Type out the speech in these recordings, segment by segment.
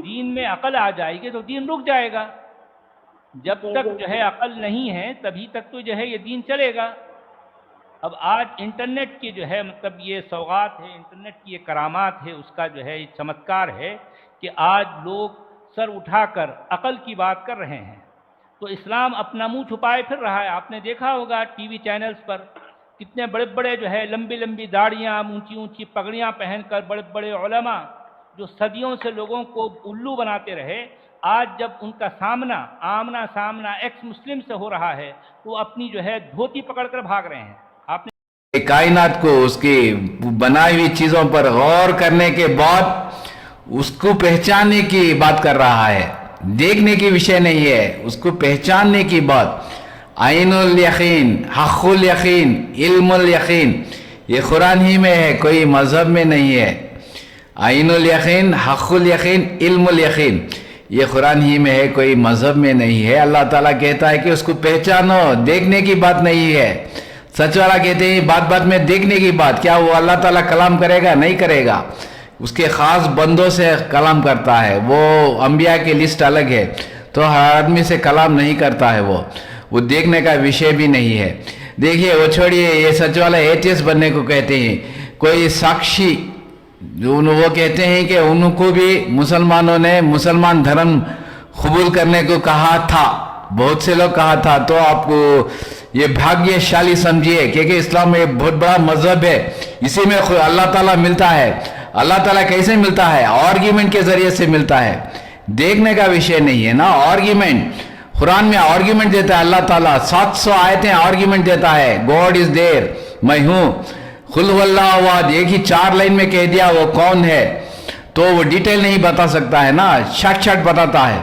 दीन में अकल आ जाएगी तो दीन रुक जाएगा। जब तक जो है अकल नहीं है तभी तक तो जो है ये दीन चलेगा। अब आज इंटरनेट की जो है मतलब ये सौगात है, इंटरनेट की ये करामात है, उसका जो है चमत्कार है कि आज लोग सर उठाकर अकल की बात कर रहे हैं। तो इस्लाम अपना मुंह छुपाए फिर रहा है। आपने देखा होगा टीवी चैनल्स पर कितने बड़े बड़े जो है लंबी लंबी दाढ़ियाँ, ऊंची ऊंची पगड़ियाँ पहनकर बड़े बड़े उलमा जो सदियों से लोगों को उल्लू बनाते रहे, आज जब उनका सामना आमना सामना एक्स मुस्लिम से हो रहा है तो अपनी जो है धोती पकड़कर भाग रहे हैं। आपने कायनात को उसकी बनाई हुई चीजों पर गौर करने के बाद उसको पहचानने की बात कर रहा है, देखने की विषय नहीं है, उसको पहचानने की बात। आइनुल यकीन, हक़ुल यकीन, इल्मुल यकीन, ये कुरान ही में है, कोई मजहब में नहीं है। आइनुल यकीन, हक़ुल यकीन, इल्मुल यकीन, ये कुरान ही में है, कोई मजहब में नहीं है। अल्लाह ताला कहता है कि उसको पहचानो, देखने की बात नहीं है। सच वाला कहते हैं बात बात में देखने की बात। क्या वो अल्लाह ताला कलाम करेगा? नहीं करेगा। उसके ख़ास बंदों से कलाम करता है। वो अंबिया की लिस्ट अलग है, तो हर आदमी से कलाम नहीं करता है। वो देखने का विषय भी नहीं है। देखिए, वो छोड़िए, ये सच वाला एथियस्ट बनने को कहते हैं। कोई साक्षी जो वो कहते हैं कि उनको भी मुसलमानों ने मुसलमान धर्म कबूल करने को कहा था, बहुत से लोग कहा था। तो आपको ये भाग्यशाली समझिए, क्योंकि इस्लाम एक बहुत बड़ा मजहब है, इसी में अल्लाह ताला मिलता है। अल्लाह ताला कैसे मिलता है? आर्ग्यूमेंट के जरिए से मिलता है, देखने का विषय नहीं है ना। आर्ग्यूमेंट, कुरान में आर्ग्यूमेंट देता है अल्लाह ताला, 700 आयतें आर्ग्यूमेंट देता है। गॉड इज देयर, मैं हूं, कुल हुवल्लाहु अहद, एक ही 4 लाइन में कह दिया वो कौन है, तो वो डिटेल नहीं बता सकता है ना, शट शट बताता है।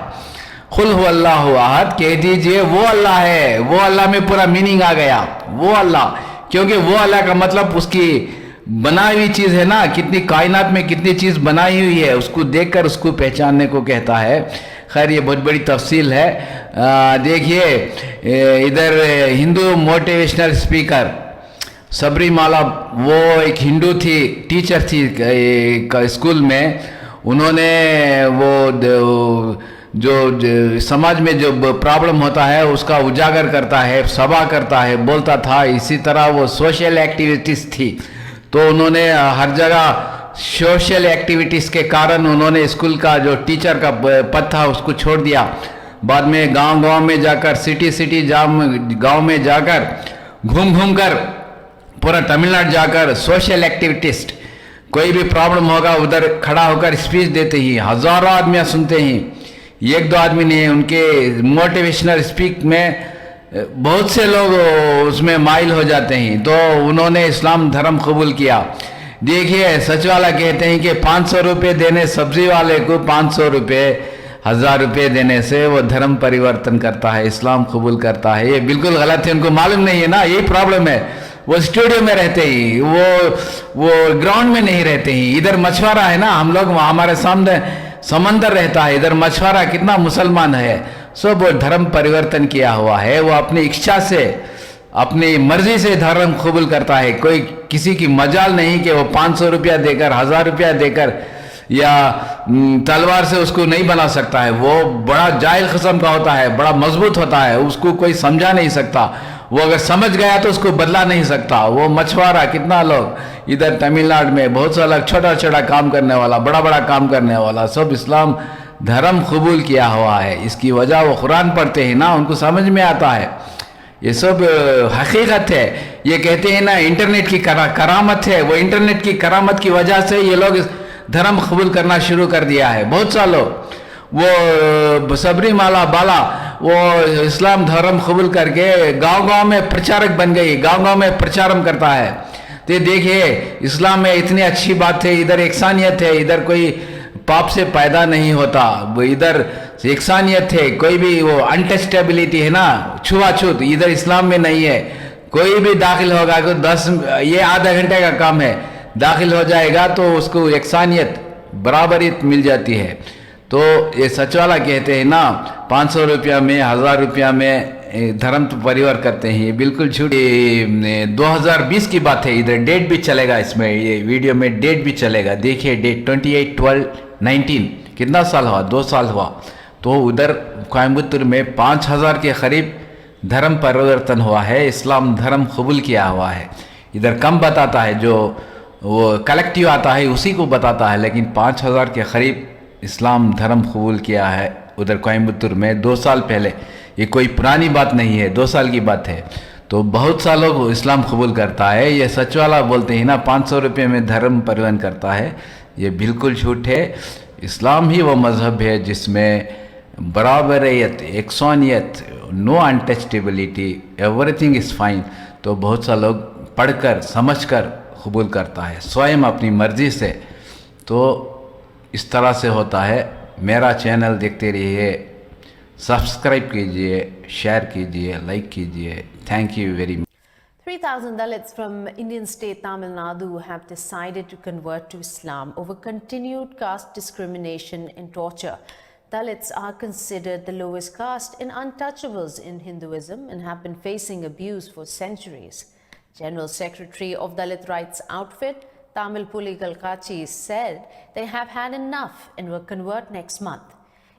कुल हुवल्लाहु अहद कह दीजिए, वो अल्लाह है। वो अल्लाह में पूरा मीनिंग आ गया, वो अल्लाह, क्योंकि वो अल्लाह का मतलब उसकी बनाई हुई चीज है ना। कितनी कायनात में कितनी चीज बनाई हुई है, उसको देखकर उसको पहचानने को कहता है। खैर, ये बहुत बड़ी तफसील है। देखिए, इधर हिंदू मोटिवेशनल स्पीकर सबरीमाला, वो एक हिंदू थी, टीचर थी स्कूल में। उन्होंने वो जो समाज में जो प्रॉब्लम होता है उसका उजागर करता है, सभा करता है, बोलता था। इसी तरह वो सोशल एक्टिविटीज़ थी, तो उन्होंने हर जगह सोशल एक्टिविटीज़ के कारण उन्होंने स्कूल का जो टीचर का पद था उसको छोड़ दिया। बाद में गांव-गांव में जाकर, सिटी गांव में जाकर, घूम कर, पूरा तमिलनाडु जाकर सोशल एक्टिविटिस्ट, कोई भी प्रॉब्लम होगा उधर खड़ा होकर स्पीच देते ही हजारों आदमियां सुनते ही, एक दो आदमी नहीं। उनके मोटिवेशनल स्पीच में बहुत से लोग उसमें माइल हो जाते हैं। तो उन्होंने इस्लाम धर्म कबूल किया। देखिए, सच वाला कहते हैं कि 500 रुपये देने सब्जी वाले को 500 रुपये, 1000 रुपये देने से वो धर्म परिवर्तन करता है, इस्लाम कबूल करता है। ये बिल्कुल गलत है, उनको मालूम नहीं है ना, यही प्रॉब्लम है। वो स्टूडियो में रहते ही, वो ग्राउंड में नहीं रहते ही। इधर मछुआरा है ना, हम लोग, हमारे सामने समंदर रहता है, इधर मछुआरा कितना मुसलमान है, सब वो धर्म परिवर्तन किया हुआ है। वो अपनी इच्छा से, अपनी मर्जी से धर्म कबूल करता है। कोई किसी की मजाल नहीं कि वो 500 रुपया देकर, 1000 रुपया देकर या तलवार से उसको नहीं बना सकता है। वो बड़ा जाहिल किस्म का होता है, बड़ा मजबूत होता है, उसको कोई समझा नहीं सकता। वो अगर समझ गया तो उसको बदला नहीं सकता। वो मछुआरा, कितना लोग इधर तमिलनाडु में, बहुत सा लोग छोटा छोटा काम करने वाला, बड़ा बड़ा काम करने वाला, सब इस्लाम धर्म कबूल किया हुआ है। इसकी वजह वो कुरान पढ़ते हैं ना, उनको समझ में आता है। ये सब हकीकत है। ये कहते हैं ना इंटरनेट की करामत है, वो इंटरनेट की करामत की वजह से ये लोग धर्म कबूल करना शुरू कर दिया है। बहुत सा लोग, वो सबरीमाला बाला, वो इस्लाम धर्म कबूल करके गांव-गांव में प्रचारक बन गई, गांव-गांव में प्रचारम करता है। तो देखिए, इस्लाम में इतनी अच्छी बात है, इधर एकसानियत है, इधर कोई पाप से पैदा नहीं होता, वो इधर एकसानियत है। कोई भी वो अनटचेबिलिटी है ना, छुआछूत, इधर इस्लाम में नहीं है। कोई भी दाखिल होगा तो 10, ये आधा घंटे का काम है, दाखिल हो जाएगा तो उसको एकसानियत, बराबरी मिल जाती है। तो ये सच वाला कहते हैं ना, 500 रुपया में, 1000 रुपया में धर्म तो परिवार करते हैं, ये बिल्कुल झूठ। 2020 की बात है, इधर डेट भी चलेगा, इसमें ये वीडियो में डेट भी चलेगा। देखिए डेट 28/12/19 कितना साल हुआ, 2 साल हुआ, तो उधर कोयम्बतूर में 5000 के करीब धर्म परिवर्तन हुआ है, इस्लाम धर्म कबूल किया हुआ है। इधर कम बताता है, जो वो कलेक्टिव आता है उसी को बताता है, लेकिन 5000 के करीब इस्लाम धर्म कबूल किया है उधर कोयम्बतूर में 2 साल पहले। ये कोई पुरानी बात नहीं है, 2 साल की बात है। तो बहुत सा लोग इस्लाम कबूल करता है, ये सच वाला बोलते हैं ना 500 रुपये में धर्म परिवर्तन करता है, ये बिल्कुल झूठ है। इस्लाम ही वो मज़हब है जिसमें बराबरियत, एकसानियत, नो अनटचटेबिलिटी, एवरीथिंग इज़ फाइन। तो बहुत सा लोग पढ़कर समझकर कबूल करता है स्वयं अपनी मर्ज़ी से। तो इस तरह से होता है। मेरा चैनल देखते रहिए, सब्सक्राइब कीजिए, शेयर कीजिए, लाइक कीजिए। Thank you very much. 3,000 Dalits from Indian state Tamil Nadu have decided to convert to Islam over continued caste discrimination and torture. Dalits are considered the lowest caste and untouchables in Hinduism and have been facing abuse for centuries. General Secretary of Dalit Rights Outfit, Tamil Puli Kalkachi, said they have had enough and will convert next month.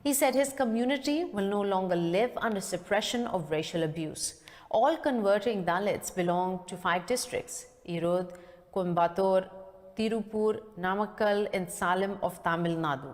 He said his community will no longer live under suppression of racial abuse. All converting Dalits belong to 5 districts: Erode, Coimbatore, Tirupur, Namakkal and Salem of Tamil Nadu.